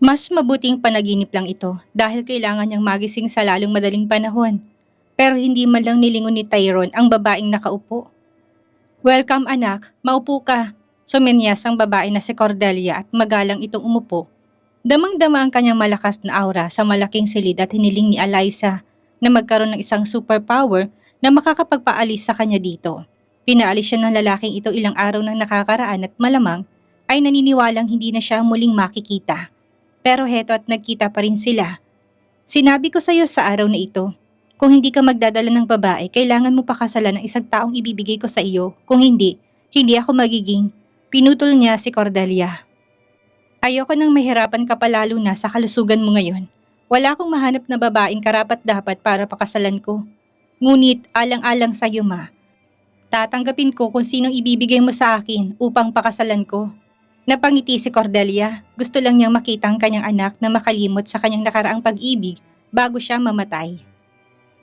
Mas mabuting panaginip lang ito dahil kailangan niyang magising sa lalong madaling panahon. Pero hindi man lang nilingon ni Tyrone ang babaeng nakaupo. "Welcome anak, maupo ka." Sumenyas ang babae na si Cordelia at magalang itong umupo. Damang-dama ang kanyang malakas na aura sa malaking silid at hiniling ni Eliza na magkaroon ng isang superpower na makakapagpaalis sa kanya dito. Pinaalis siya ng lalaking ito ilang araw nang nakakaraan at malamang ay naniniwalang hindi na siya muling makikita. Pero heto at nagkita pa rin sila. "Sinabi ko sa iyo sa araw na ito, kung hindi ka magdadala ng babae, kailangan mo pakasalan ng isang taong ibibigay ko sa iyo. Kung hindi, hindi ako magiging." Pinutol niya si Cordelia. "Ayoko nang mahirapan ka palalo na sa kalusugan mo ngayon. Wala akong mahanap na babaeng karapat-dapat para pakasalan ko. Ngunit alang-alang sa iyo ma, tatanggapin ko kung sinong ibibigay mo sa akin upang pakasalan ko." Napangiti si Cordelia. Gusto lang niyang makita ang kanyang anak na makalimot sa kanyang nakaraang pag-ibig bago siya mamatay.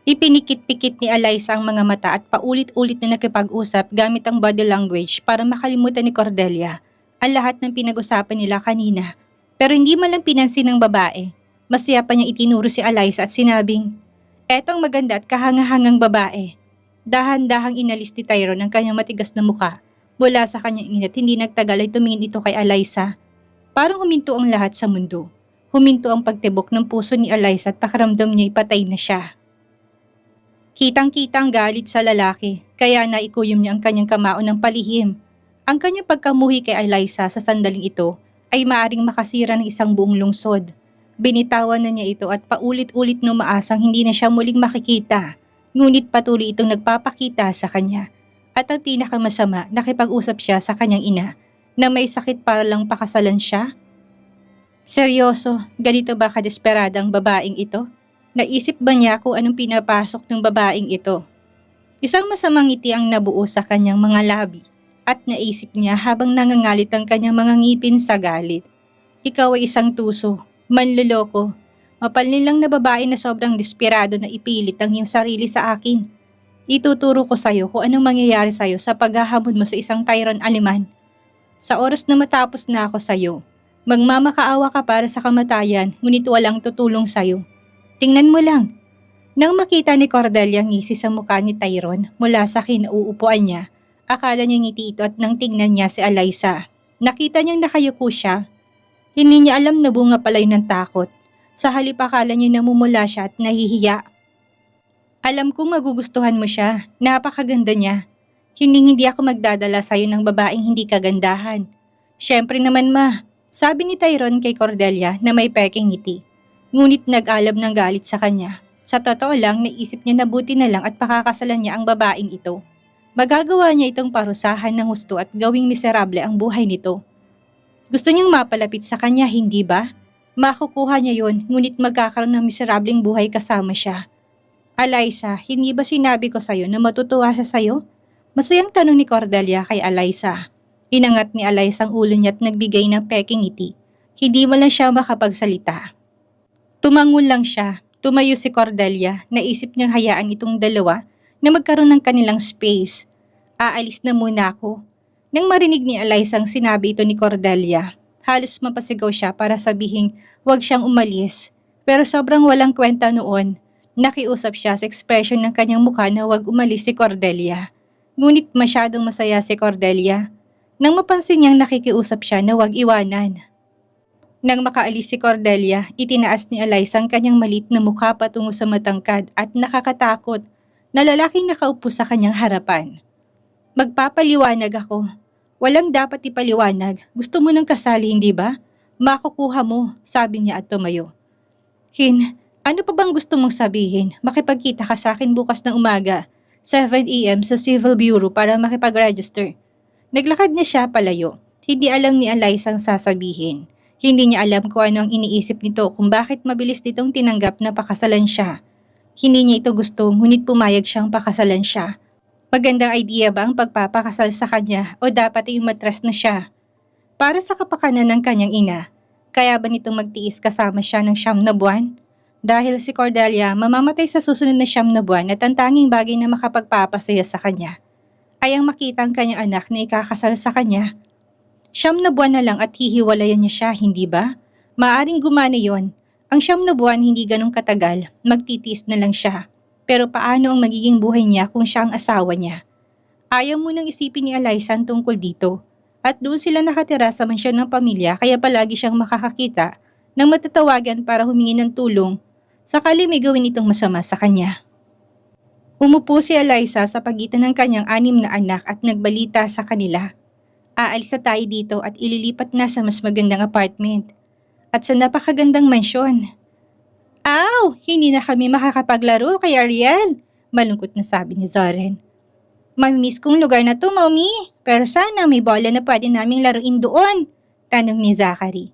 Ipinikit-pikit ni Eliza ang mga mata at paulit-ulit na nakipag-usap gamit ang body language para makalimutan ni Cordelia ang lahat ng pinag-usapan nila kanina. Pero hindi man lang pinansin ng babae. Masaya pa niya itinuro si Eliza at sinabing, "Etong maganda at kahangahangang babae." Dahan-dahang inalis ni Tyrone ang kanyang matigas na muka. Mula sa kanyang inat, hindi nagtagal ay tumingin ito kay Eliza. Parang huminto ang lahat sa mundo. Huminto ang pagtibok ng puso ni Eliza at pakiramdam niya ipatay na siya. Kitang-kita ang galit sa lalaki, kaya naikuyom niya ang kanyang kamao ng palihim. Ang kanyang pagkamuhi kay Eliza sa sandaling ito ay maaring makasira ng isang buong lungsod. Binitawan na niya ito at paulit-ulit na umaasang hindi na siya muling makikita. Ngunit patuloy itong nagpapakita sa kanya. At ang pinakamasama, nakipag-usap siya sa kanyang ina na may sakit para lang pakasalan siya. Seryoso, ganito ba kadesperada ang babaeng ito? Naisip ba niya kung anong pinapasok ng babaeng ito? Isang masamang ngiti ang nabuo sa kanyang mga labi at naisip niya habang nangangalit ang kanyang mga ngipin sa galit. "Ikaw ay isang tuso, manloloko, mapalnilang na babae na sobrang desperado na ipilit ang iyong sarili sa akin. Ituturo ko sa'yo kung anong mangyayari sa'yo sa paghahamon mo sa isang Tyrone Aleman. Sa oras na matapos na ako sa'yo, magmamakaawa ka para sa kamatayan ngunit walang tutulong sa'yo. Tingnan mo lang." Nang makita ni Cordelia ang ngisi sa mukha ni Tyrone mula sa kinauupuan niya, akala niya ngiti ito at nang tingnan niya si Eliza. Nakita niyang nakayuko siya. Hindi niya alam na bunga pala yun ng takot. Sa halip akala niya namumula siya at nahihiya. "Alam kong magugustuhan mo siya. Napakaganda niya. Hindi ako magdadala sa'yo ng babaeng hindi kagandahan." "Siyempre naman ma," sabi ni Tyrone kay Cordelia na may peking ngiti. Ngunit nag-alab ng galit sa kanya. Sa totoo lang, naisip niya na buti na lang at pakakasalan niya ang babaeng ito. Magagawa niya itong parusahan ng husto at gawing miserable ang buhay nito. Gusto niyang mapalapit sa kanya, hindi ba? Makukuha niya yon, ngunit magkakaroon ng miserableng buhay kasama siya. "Eliza, hindi ba sinabi ko sa'yo na matutuwa siya sa'yo?" Masayang tanong ni Cordelia kay Eliza. Inangat ni Eliza ang ulo niya at nagbigay ng peking ngiti. Hindi mo lang siya makapagsalita. Tumangon lang siya. Tumayo si Cordelia. Naisip niyang hayaan itong dalawa na magkaroon ng kanilang space. "Aalis na muna ako." Nang marinig ni Eliza ang sinabi ito ni Cordelia, halos mapasigaw siya para sabihin huwag siyang umalis. Pero sobrang walang kwenta noon. Nakiusap siya sa ekspresyon ng kanyang mukha na huwag umalis si Cordelia. Ngunit masyadong masaya si Cordelia. Nang mapansin niyang nakikiusap siya na huwag iwanan. Nang makaalis si Cordelia, itinaas ni Eliza ang kanyang maliit na mukha patungo sa matangkad at nakakatakot na lalaking nakaupo sa kanyang harapan. "Magpapaliwanag ako." "Walang dapat ipaliwanag. Gusto mo ng kasali, hindi ba? Makukuha mo," sabi niya at tumayo. Ano pa bang gusto mong sabihin? Makipagkita ka sa akin bukas ng umaga, 7 AM sa Civil Bureau para makipag-register." Naglakad na siya palayo. Hindi alam ni Eliza ang sasabihin. Hindi niya alam kung ano ang iniisip nito kung bakit mabilis nitong tinanggap na pakasalan siya. Hindi niya ito gusto ngunit pumayag siyang pakasalan siya. Magandang idea ba ang pagpapakasal sa kanya o dapat ay umatras na siya? Para sa kapakanan ng kanyang ina, kaya ba nitong magtiis kasama siya ng 9 na buwan? Dahil si Cordelia mamamatay sa susunod na 9 na buwan at ang tanging bagay na makapagpapasaya sa kanya ay ang makita ang kanyang anak na ikakasal sa kanya. 9 na buwan na lang at hihiwalayan niya siya, hindi ba? Maaring gumana yon. Ang 9 buwan hindi ganong katagal, magtitiis na lang siya. Pero paano ang magiging buhay niya kung siya ang asawa niya? Ayaw mo nang isipin ni Eliza ang tungkol dito. At doon sila nakatira sa mansyon ng pamilya kaya palagi siyang makakakita ng matatawagan para humingi ng tulong sakali may gawin itong masama sa kanya. Umupo si Eliza sa pagitan ng kanyang 6 na anak at nagbalita sa kanila. Aalis na tayo dito at ililipat na sa mas magandang apartment. At sa napakagandang mansyon. Aw! Hindi na kami makakapaglaro kay Ariel, malungkot na sabi ni Zoren. Mamimiss kong lugar na to, Mommy. Pero sana may bola na pwede naming laruin doon, tanong ni Zachary.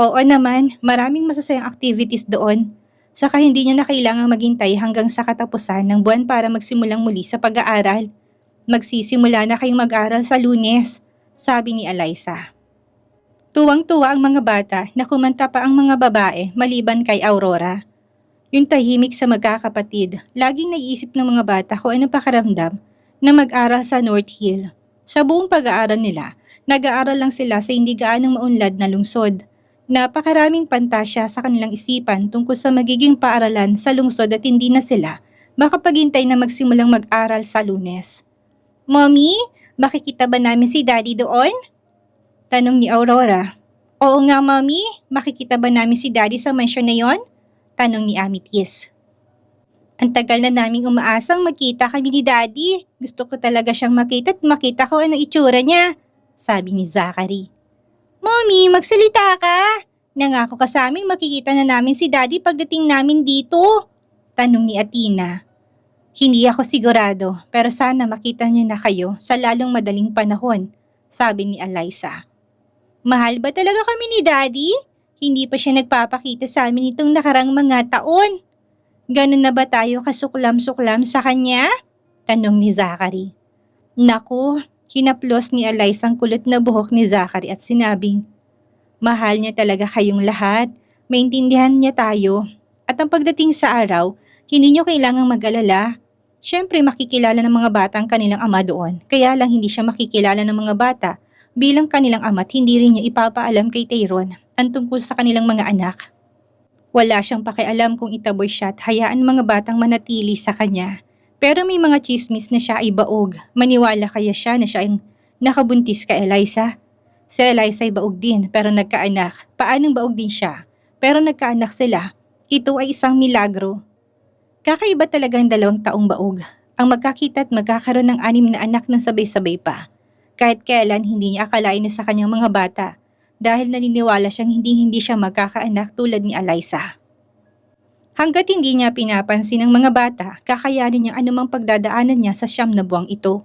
Oo naman, maraming masasayang activities doon. Saka hindi niyo na kailangang maghintay hanggang sa katapusan ng buwan para magsimulang muli sa pag-aaral. Magsisimula na kayong mag-aral sa Lunes, sabi ni Eliza. Tuwang-tuwa ang mga bata na kumanta pa ang mga babae maliban kay Aurora. Yung tahimik sa magkakapatid, laging naiisip ng mga bata kung ano pakaramdam na mag-aral sa North Hill. Sa buong pag-aaral nila, nag-aaral lang sila sa hindi gaanong maunlad na lungsod. Napakaraming pantasya sa kanilang isipan tungkol sa magiging paaralan sa lungsod at hindi na sila makapaghintay na magsimulang mag-aral sa Lunes. Mommy, makikita ba namin si Daddy doon? Tanong ni Aurora. Oo nga, Mommy. Makikita ba namin si Daddy sa mansyon na yon? Tanong ni Amethyst. Ang tagal na naming umaasang magkita kami ni Daddy. Gusto ko talaga siyang makita at makita ko anong itsura niya, sabi ni Zachary. Mommy, magsalita ka. Nangako ka sa aming makikita na namin si Daddy pagdating namin dito, tanong ni Athena. Hindi ako sigurado, pero sana makita niya na kayo sa lalong madaling panahon, sabi ni Eliza. Mahal ba talaga kami ni Daddy? Hindi pa siya nagpapakita sa amin itong nakarang mga taon. Ganun na ba tayo kasuklam-suklam sa kanya? Tanong ni Zachary. Naku, hinaplos ni Eliza ang kulot na buhok ni Zachary at sinabing, mahal niya talaga kayong lahat. Maintindihan niya tayo. At ang pagdating sa araw, hindi niyo kailangang mag-alala. Siyempre makikilala ng mga bata ang kanilang ama doon. Kaya lang hindi siya makikilala ng mga bata bilang kanilang ama at hindi rin niya ipapaalam kay Tyrone ang tungkol sa kanilang mga anak. Wala siyang pakialam kung itaboy siya at hayaan mga batang manatili sa kanya. Pero may mga chismis na siya ay baog. Maniwala kaya siya na siya ay nakabuntis kay Eliza? Si Eliza ay baog din pero nagkaanak. Paanong baog din siya? Pero nagkaanak sila. Ito ay isang milagro. Kakaiba talagang 2 taong baog. Ang magkakita at magkakaroon ng 6 na anak ng sabay-sabay pa. Kahit kailan hindi niya akalain na sa kanyang mga bata dahil naniniwala siyang hindi siya magkakaanak tulad ni Eliza. Hanggat hindi niya pinapansin ng mga bata, kakayanin niya anumang pagdadaanan niya sa 9 na buwang ito.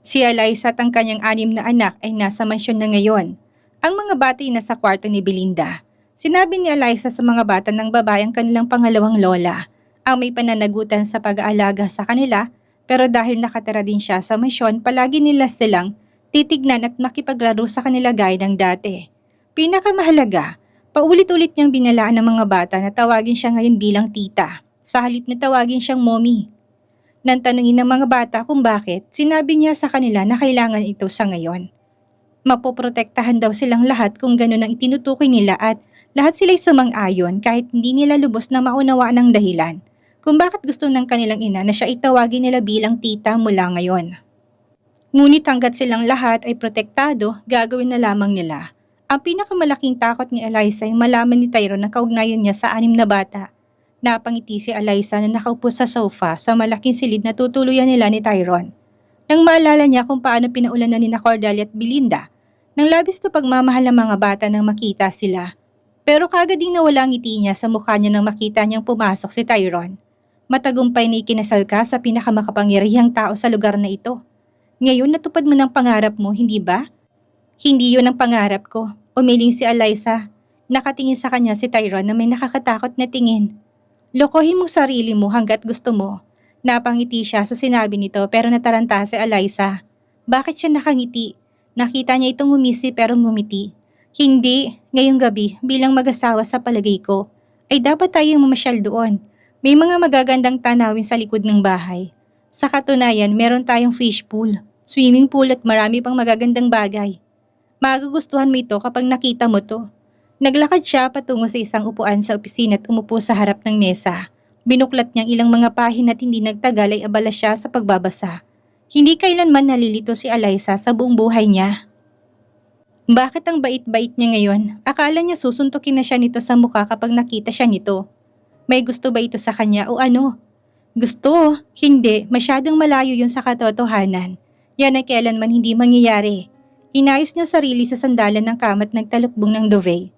Si Eliza at ang kanyang 6 na anak ay nasa mansyon na ngayon. Ang mga bata ay nasa kwarto ni Belinda. Sinabi ni Eliza sa mga bata ng babae ang kanilang pangalawang lola, ang may pananagutan sa pag-aalaga sa kanila. Pero dahil nakatira din siya sa mansyon, palagi nila silang titignan at makipaglaro sa kanila gaya ng dati. Pinakamahalaga, paulit-ulit niyang binalaan ng mga bata na tawagin siya ngayon bilang tita, sa halip na tawagin siyang mommy. Nang tanungin ng mga bata kung bakit, sinabi niya sa kanila na kailangan ito sa ngayon. Mapoprotektahan daw silang lahat kung gano'n ang itinutukoy nila at lahat sila'y sumang-ayon kahit hindi nila lubos na maunawaan ang dahilan kung bakit gusto ng kanilang ina na siya itawagin nila bilang tita mula ngayon. Ngunit hanggat silang lahat ay protektado, gagawin na lamang nila. Ang pinakamalaking takot ni Eliza ay malaman ni Tyrone na kaugnayan niya sa 6 na bata. Napangiti si Eliza na nakaupo sa sofa sa malaking silid na tutuluyan nila ni Tyrone. Nang maalala niya kung paano pinaulanan ni Cordelia at Belinda, nang labis na pagmamahal ng mga bata nang makita sila. Pero kagad ding nawala ang ngiti niya sa mukha niya nang makita niyang pumasok si Tyrone. Matagumpay na ikinasal ka sa pinakamakapangyarihang tao sa lugar na ito. Ngayon natupad mo ng pangarap mo, hindi ba? Hindi yun ang pangarap ko. Umiling si Eliza. Nakatingin sa kanya si Tyrone na may nakakatakot na tingin. Lokohin mo sarili mo hanggat gusto mo. Napangiti siya sa sinabi nito pero nataranta si Eliza. Bakit siya nakangiti? Nakita niya itong ngumisi pero ngumiti. Hindi, ngayong gabi bilang mag-asawa sa palagay ko, ay dapat tayong mamasyal doon. May mga magagandang tanawin sa likod ng bahay. Sa katunayan, meron tayong fish pool, swimming pool at marami pang magagandang bagay. Magugustuhan mo ito kapag nakita mo to. Naglakad siya patungo sa isang upuan sa opisina at umupo sa harap ng mesa. Binuklat niyang ilang mga pahina at hindi nagtagal ay abala siya sa pagbabasa. Hindi kailanman nalilito si Alyssa sa buong buhay niya. Bakit ang bait-bait niya ngayon? Akala niya susuntukin na siya nito sa mukha kapag nakita siya nito. May gusto ba ito sa kanya o ano? Gusto? Hindi. Masyadong malayo yun sa katotohanan. Yan ay kailanman hindi mangyayari. Inayos niya sarili sa sandalan ng kama at nagtalukbong ng duvet.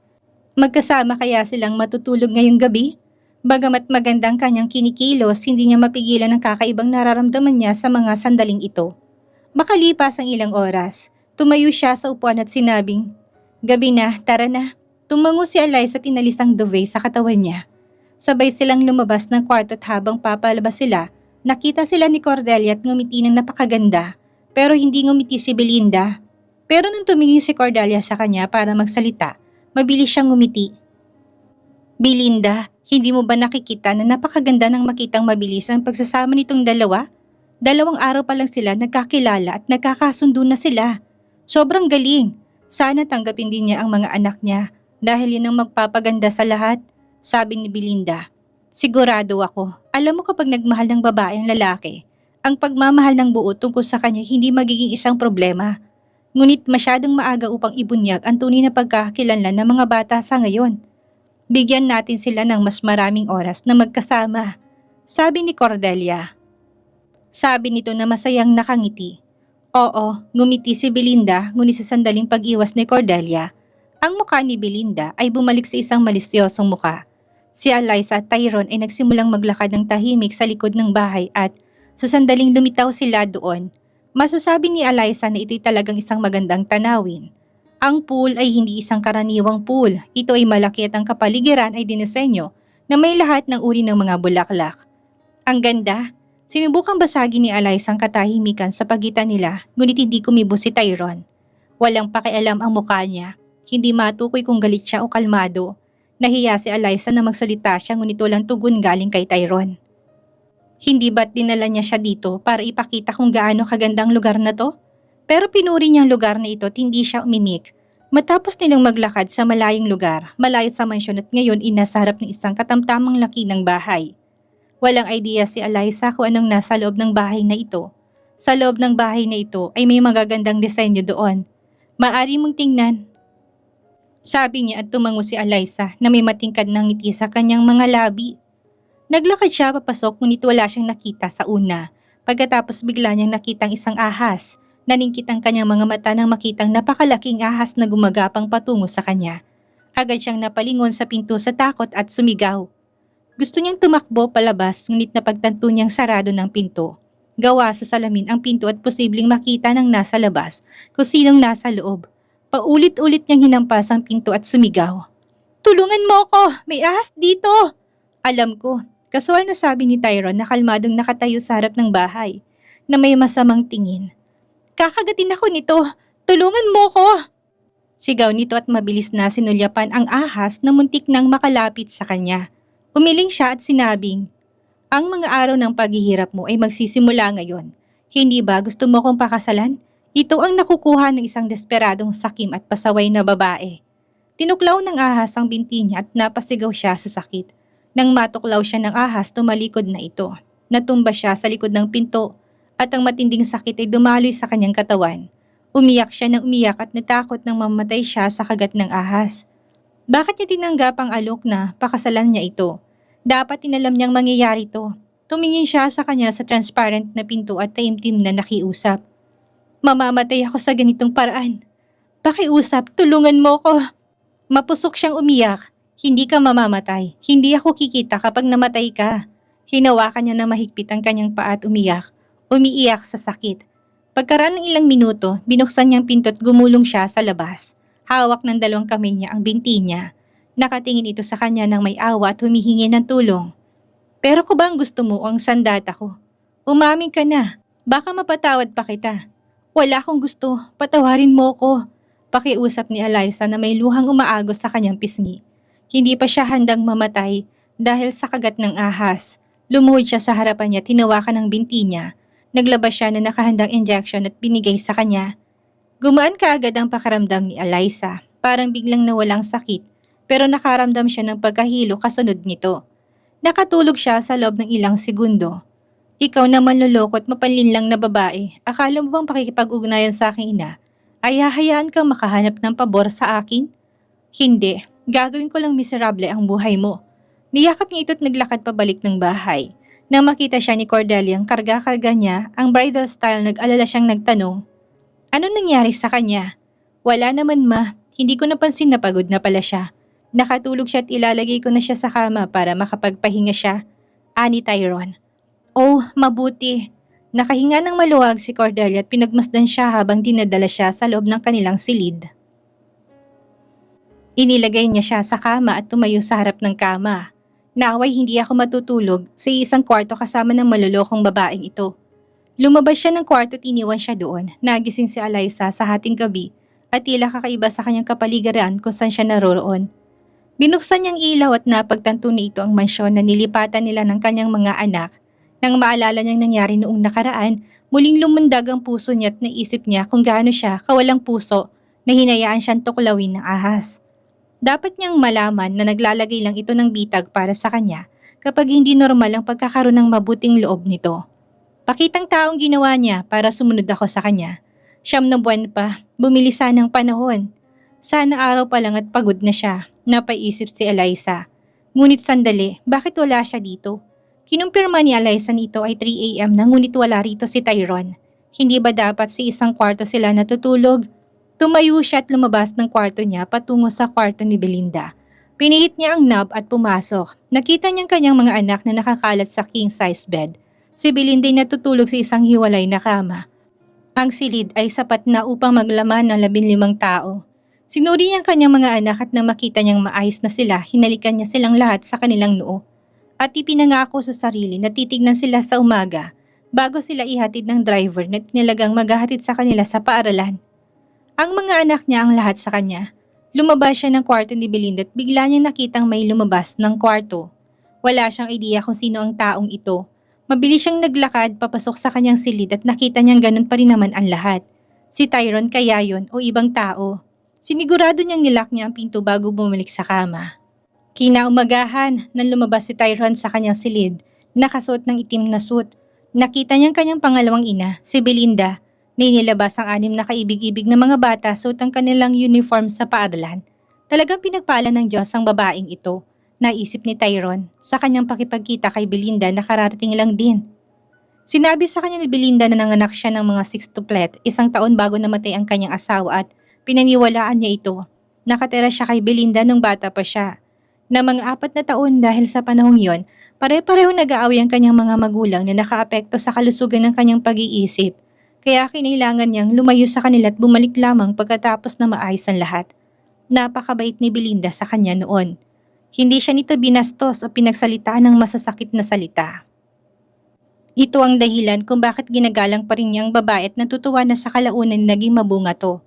Magkasama kaya silang matutulog ngayong gabi? Bagamat magandang kanyang kinikilos, hindi niya mapigilan ang kakaibang nararamdaman niya sa mga sandaling ito. Makalipas ang ilang oras, tumayo siya sa upuan at sinabing, "Gabi na, tara na." Tumango si Alyssa at inalis ang duvet sa katawan niya. Sabay silang lumabas ng kwarto at habang papalabas sila, nakita sila ni Cordelia at ngumiti ng napakaganda, pero hindi ngumiti si Belinda. Pero nang tumingin si Cordelia sa kanya para magsalita, mabilis siyang ngumiti. "Belinda, hindi mo ba nakikita na napakaganda ng makitang mabilis ang pagsasama nitong dalawa? 2 araw pa lang sila nagkakilala at nagkakasundo na sila. Sobrang galing. Sana tanggapin din niya ang mga anak niya dahil yun ang magpapaganda sa lahat," sabi ni Belinda. "Sigurado ako, alam mo kapag nagmahal ng babae ang lalaki, ang pagmamahal ng buo tungkol sa kanya hindi magiging isang problema. Ngunit masyadong maaga upang ibunyag ang tunay na pagkakakilanlan ng mga bata sa ngayon. Bigyan natin sila ng mas maraming oras na magkasama," sabi ni Cordelia. Sabi nito na masayang nakangiti. Oo, ngumiti si Belinda ngunit sa sandaling pag-iwas ni Cordelia, ang mukha ni Belinda ay bumalik sa isang malisyosong mukha. Si Alyssa at Tyrone ay nagsimulang maglakad ng tahimik sa likod ng bahay at sa sandaling lumitaw sila doon, masasabi ni Alyssa na ito'y talagang isang magandang tanawin. Ang pool ay hindi isang karaniwang pool. Ito ay malaki at ang kapaligiran ay dinisenyo na may lahat ng uri ng mga bulaklak. Ang ganda. Sinubukang basagin ni Alyssa ang katahimikan sa pagitan nila, ngunit hindi kumibo si Tyrone. Walang pakialam ang mukha niya. Hindi matukoy kung galit siya o kalmado. Nahiya si Alyssa na magsalita siya ngunit walang tugon galing kay Tyrone. Hindi ba't dinala niya siya dito para ipakita kung gaano kagandang lugar na to? Pero pinuri niyang lugar na ito at hindi siya umimik. Matapos nilang maglakad sa malayong lugar, malayo sa mansyon at ngayon inasa harap ng isang katamtamang laki ng bahay. Walang idea si Alyssa kung anong nasa loob ng bahay na ito. Sa loob ng bahay na ito ay may magagandang disenyo doon. "Maaari mong tingnan," sabi niya at tumango si Alyssa na may matingkad ng ngiti sa kanyang mga labi. Naglakad siya papasok ngunit wala siyang nakita sa una. Pagkatapos bigla niyang nakitang isang ahas. Naningkit ang kanyang mga mata nang makitang napakalaking ahas na gumagapang patungo sa kanya. Agad siyang napalingon sa pinto sa takot at sumigaw. Gusto niyang tumakbo palabas ngunit napagtanto niyang sarado ng pinto. Gawa sa salamin ang pinto at posibleng makita ng nasa labas kung sinong nasa loob. Paulit-ulit niyang hinampas ang pinto at sumigaw. "Tulungan mo ko! May ahas dito!" "Alam ko," kasual na sabi ni Tyrone na kalmadong nakatayo sa harap ng bahay, na may masamang tingin. "Kakagatin ako nito! Tulungan mo ko!" Sigaw nito at mabilis na sinulyapan ang ahas na muntik nang makalapit sa kanya. Umiling siya at sinabing, "Ang mga araw ng paghihirap mo ay magsisimula ngayon. Hindi ba gusto mo kong pakasalan?" Ito ang nakukuha ng isang desperadong sakim at pasaway na babae. Tinuklaw ng ahas ang binti niya at napasigaw siya sa sakit. Nang matuklaw siya ng ahas, tumalikod na ito. Natumba siya sa likod ng pinto at ang matinding sakit ay dumaloy sa kanyang katawan. Umiyak siya ng umiyak at natakot nang mamatay siya sa kagat ng ahas. Bakit niya tinanggap ang alok na pakasalan niya ito? Dapat inalam niyang mangyayari ito. Tumingin siya sa kanya sa transparent na pinto at taimtim na nakiusap. "Mamamatay ako sa ganitong paraan. Pakiusap, tulungan mo ko." Mapusok siyang umiyak. "Hindi ka mamamatay. Hindi ako kikita kapag namatay ka." Hinawakan niya na mahigpit ang kanyang paa at umiyak. Umiiyak sa sakit. Pagkaraan ng ilang minuto, binuksan niyang pinto at gumulong siya sa labas. Hawak ng 2 kamay niya ang binti niya. Nakatingin ito sa kanya ng may awa at humihingi ng tulong. "Pero kung ba ang gusto mo ang sandata ko? Umamin ka na. Baka mapatawad pa kita." "Wala akong gusto. Patawarin mo ko," pakiusap ni Alyssa na may luhang umaagos sa kanyang pisngi. Hindi pa siya handang mamatay dahil sa kagat ng ahas. Lumuhod siya sa harapan niya at tinawakan ang binti niya. Naglabas siya na nakahandang injection at binigay sa kanya. Gumaan kaagad ang pakaramdam ni Alyssa. Parang biglang nawalang sakit pero nakaramdam siya ng pagkahilo kasunod nito. Nakatulog siya sa loob ng ilang segundo. Ikaw na manloloko at mapanlinlang na babae, akala mo bang pakikipag-ugnayan sa aking ina ay hahayaan kang makahanap ng pabor sa akin? Hindi, gagawin ko lang miserable ang buhay mo. Niyakap niya ito at naglakad pabalik ng bahay. Nang makita siya ni Cordelia ang karga-karga niya, ang bridal style nag-alala siyang nagtanong, ano nangyari sa kanya? Wala naman ma, hindi ko napansin na pagod na pala siya. Nakatulog siya at ilalagay ko na siya sa kama para makapagpahinga siya. Ani Tyrone. Oh, mabuti. Nakahinga ng maluwag si Cordelia at pinagmasdan siya habang dinadala siya sa loob ng kanilang silid. Inilagay niya siya sa kama at tumayo sa harap ng kama. Naway hindi ako matutulog sa isang kwarto kasama ng malulokong babaeng ito. Lumabas siya ng kwarto at iniwan siya doon. Nagising si Alyssa sa hating gabi at tila kakaiba sa kanyang kapaligiran kung saan siya naroroon. Binuksan niyang ilaw at napagtanto na ito ang mansyon na nilipatan nila ng kanyang mga anak. Nang maalala niyang nangyari noong nakaraan, muling lumundag ang puso niya at naisip niya kung gaano siya kawalang puso na hinayaan siyang tuklawin ng ahas. Dapat niyang malaman na naglalagay lang ito ng bitag para sa kanya kapag hindi normal ang pagkakaroon ng mabuting loob nito. Pakitang taong ginawa niya para sumunod ako sa kanya. 9 na buwan pa, bumili sana ng panahon. Sana araw pa lang at pagod na siya, napaisip si Alyssa. Ngunit sandali, bakit wala siya dito? Kinumpirma ni Alyssa nito ay 3 AM na ngunit wala rito si Tyrone. Hindi ba dapat sa isang kwarto sila natutulog? Tumayo siya at lumabas ng kwarto niya patungo sa kwarto ni Belinda. Pinihit niya ang knob at pumasok. Nakita niyang kanyang mga anak na nakakalat sa king-size bed. Si Belinda ay natutulog sa isang hiwalay na kama. Ang silid ay sapat na upang maglaman ng 15 tao. Sinuri niya ang kanyang mga anak at nang makita niyang maayos na sila, hinalikan niya silang lahat sa kanilang noo. At ipinangako sa sarili na titignan sila sa umaga bago sila ihatid ng driver na tinilagang maghahatid sa kanila sa paaralan. Ang mga anak niya ang lahat sa kanya. Lumabas siya ng kwarto ni Belinda at bigla niyang nakitang may lumabas ng kwarto. Wala siyang idea kung sino ang taong ito. Mabilis siyang naglakad papasok sa kanyang silid at nakita niyang ganun pa rin naman ang lahat. Si Tyrone kaya yun o ibang tao. Sinigurado niyang nilak niya ang pinto bago bumalik sa kama. Kinaumagahan nang lumabas si Tyrone sa kanyang silid, nakasuot ng itim na suit. Nakita niyang kanyang pangalawang ina, si Belinda, na inilabas ang 6 na kaibig-ibig na mga bata suot ang kanilang uniform sa paaralan. Talagang pinagpala ng Diyos ang babaeng ito, naisip ni Tyrone sa kanyang pakipagkita kay Belinda na kararating lang din. Sinabi sa kanya ni Belinda na nanganak siya ng mga sextuplet 1 taon bago namatay ang kanyang asawa at pinaniwalaan niya ito. Nakatira siya kay Belinda nung bata pa siya. Na mga 4 na taon dahil sa panahong yon, pare-pareho nag-aaway ang kanyang mga magulang na nakaapekto sa kalusugan ng kanyang pag-iisip. Kaya kinailangan niyang lumayo sa kanila at bumalik lamang pagkatapos na maayos ang lahat. Napakabait ni Belinda sa kanya noon. Hindi siya nito binastos o pinagsalitaan ng masasakit na salita. Ito ang dahilan kung bakit ginagalang pa rin niya ang babae at natutuwa na sa kalaunan naging mabunga to.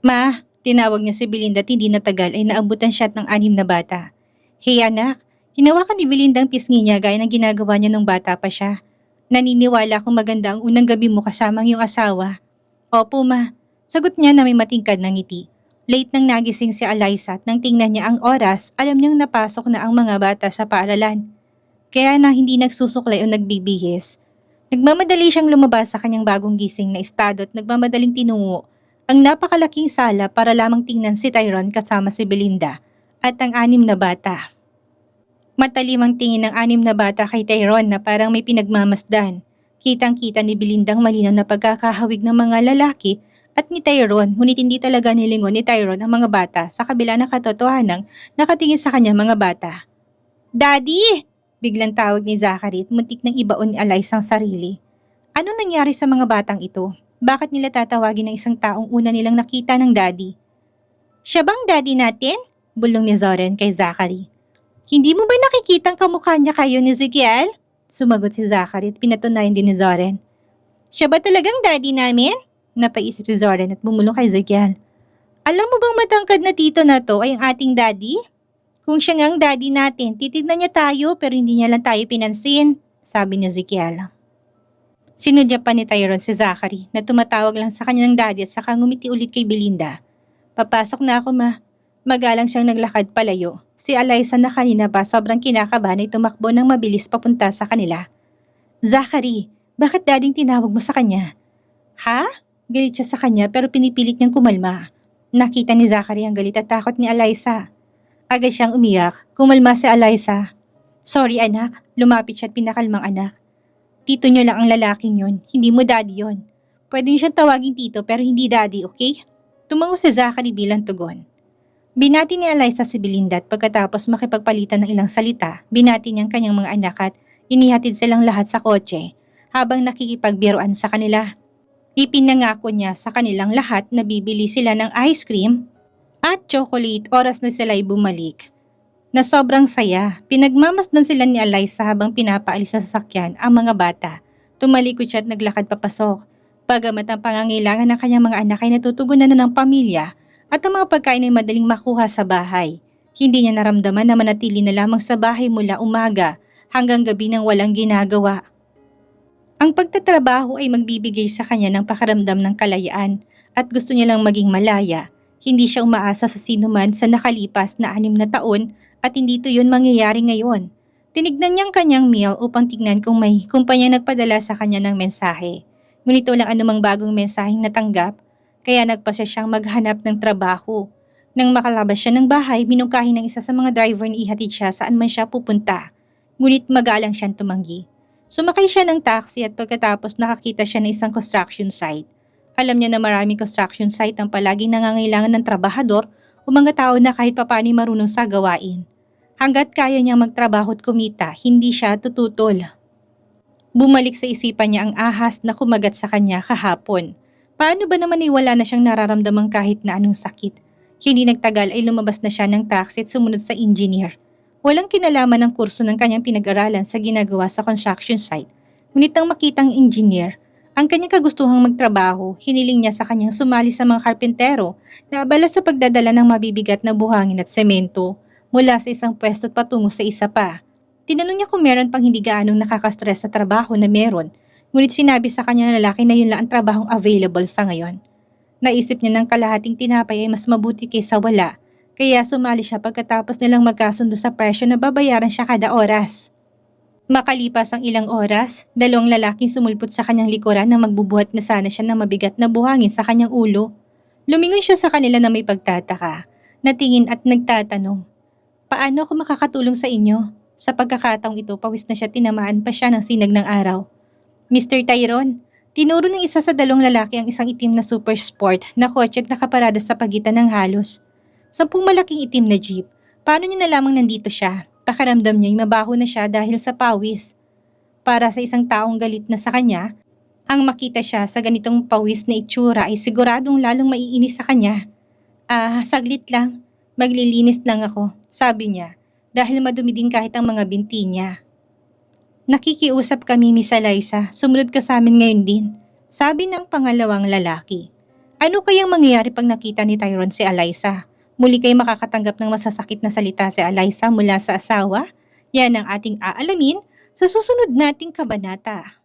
Ma, tinawag niya si Belinda at hindi natagal ay naabutan siya ng 6 na bata. Hey anak, hinawakan ni Belinda ang pisngi niya gaya ng ginagawa niya nung bata pa siya. Naniniwala kung maganda ang unang gabi mo kasama ang iyong asawa. Opo ma, sagot niya na may matingkad na ngiti. Late nang nagising si Alyssa at nang tingnan niya ang oras, alam niyang napasok na ang mga bata sa paaralan. Kaya na hindi nagsusuklay o nagbibihis. Nagmamadali siyang lumabas sa kanyang bagong gising na estado at nagmamadaling tinungo ang napakalaking sala para lamang tingnan si Tyrone kasama si Belinda at ang 6 na bata. Matalimang tingin ng 6 na bata kay Tyrone na parang may pinagmamasdan. Kitang-kita ni Belindang malinaw na pagkakahawig ng mga lalaki at ni Tyrone, ngunit hindi talaga nilingon ni Tyrone ang mga bata sa kabila ng katotohanang nakatingin sa kanya mga bata. Daddy! Biglang tawag ni Zachary at muntik nang ibaon ni Alyssa ang sarili. Anong nangyari sa mga batang ito? Bakit nila tatawagin ng isang taong una nilang nakita ng daddy? Siya bang daddy natin? Bulong ni Zoren kay Zachary. Hindi mo ba nakikitang kamukha niya kayo ni Ezekiel? Sumagot si Zachary at pinatunayan din ni Zoren. Siya ba talagang daddy namin? Napaisip si Zoren at bumulong kay Ezekiel. Alam mo bang matangkad na tito na to ay ang ating daddy? Kung siya nga ang daddy natin, titignan niya tayo pero hindi niya lang tayo pinansin, sabi ni Ezekiel. Sinudya pa ni Tyrone si Zachary na tumatawag lang sa kanyang daddy at saka ngumiti ulit kay Belinda. Papasok na ako ma. Magalang siyang naglakad palayo. Si Eliza na kanina pa sobrang kinakabahan ay tumakbo ng mabilis papunta sa kanila. Zachary, bakit dading tinawag mo sa kanya? Ha? Galit siya sa kanya pero pinipilit niyang kumalma. Nakita ni Zachary ang galit at takot ni Eliza. Agad siyang umiyak. Kumalma si Eliza. Sorry anak, lumapit siya at pinakalmang anak. Tito niyo lang ang lalaking yun, hindi mo daddy yun. Pwede niyo siyang tawagin tito pero hindi daddy, okay? Tumango si Zachary bilang tugon. Binati ni Eliza si Belinda at pagkatapos makipagpalitan ng ilang salita, binati niyang kanyang mga anak at inihatid silang lahat sa kotse habang nakikipagbiruan sa kanila. Ipinangako niya sa kanilang lahat na bibili sila ng ice cream at chocolate oras na sila'y bumalik. Na sobrang saya, pinagmamasdan sila ni Eliza habang pinapaalis sa sasakyan ang mga bata. Tumalikod siya at naglakad papasok. Bagamat ang pangangailangan ng kanyang mga anak ay natutugunan na ng pamilya at ang mga pagkain ay madaling makuha sa bahay. Hindi niya naramdaman na manatili na lamang sa bahay mula umaga hanggang gabi nang walang ginagawa. Ang pagtatrabaho ay magbibigay sa kanya ng pakaramdam ng kalayaan at gusto niya lang maging malaya. Hindi siya umaasa sa sinuman sa nakalipas na 6 na taon at hindi ito yun mangyayari ngayon. Tinignan niyang kanyang mail upang tignan kung may kumpanya nagpadala sa kanya ng mensahe. Ngunit walang anumang bagong mensaheng natanggap, kaya nagpasya siyang maghanap ng trabaho. Nang makalabas siya ng bahay, minungkahi ng isa sa mga driver na ihatid siya saan man siya pupunta. Ngunit magalang siyang tumanggi. Sumakay siya ng taxi at pagkatapos nakakita siya ng isang construction site. Alam niya na maraming construction site ang palaging nangangailangan ng trabahador o mga tao na kahit papani marunong sa gawain. Hanggat kaya niyang magtrabaho at kumita, hindi siya tututol. Bumalik sa isipan niya ang ahas na kumagat sa kanya kahapon. Paano ba naman wala na siyang nararamdamang kahit na anong sakit? Hindi nagtagal ay lumabas na siya ng taxi at sumunod sa engineer. Walang kinalaman ng kurso ng kanyang pinag-aralan sa ginagawa sa construction site. Ngunit nang makitang engineer, ang kanyang kagustuhang magtrabaho, hiniling niya sa kanyang sumali sa mga karpentero na abala sa pagdadala ng mabibigat na buhangin at semento mula sa isang pwesto at patungo sa isa pa. Tinanong niya kung meron pang hindi gaanong nakaka-stress sa trabaho na meron, ngunit sinabi sa kanya na lalaki na yun lang ang trabahong available sa ngayon. Naisip niya ng kalahating tinapay ay mas mabuti kaysa wala, kaya sumali siya pagkatapos nilang magkasundo sa presyo na babayaran siya kada oras. Makalipas ang ilang oras, 2 lalaking sumulpot sa kanyang likuran nang magbubuhat na sana siya ng mabigat na buhangin sa kanyang ulo. Lumingon siya sa kanila na may pagtataka, natingin at nagtatanong, paano ako makakatulong sa inyo? Sa pagkakataong ito, pawis na siya, tinamaan pa siya ng sinag ng araw. Mr. Tyrone, tinuro ng isa sa 2 lalaki ang isang itim na super sport na kotse at nakaparada sa pagitan ng halos. 10 malaking itim na jeep. Paano niya nalamang nandito siya? Pakiramdam niya ay mabaho na siya dahil sa pawis. Para sa isang taong galit na sa kanya, ang makita siya sa ganitong pawis na itsura ay siguradong lalong maiinis sa kanya. Saglit lang. Maglilinis lang ako, sabi niya, dahil madumi din kahit ang mga binti niya. Nakikiusap kami, Miss Eliza. Sumunod ka sa amin ngayon din, sabi ng pangalawang lalaki. Ano kayang mangyayari pag nakita ni Tyrone si Eliza? Muli kayo makakatanggap ng masasakit na salita si Eliza mula sa asawa? Yan ang ating aalamin sa susunod nating kabanata.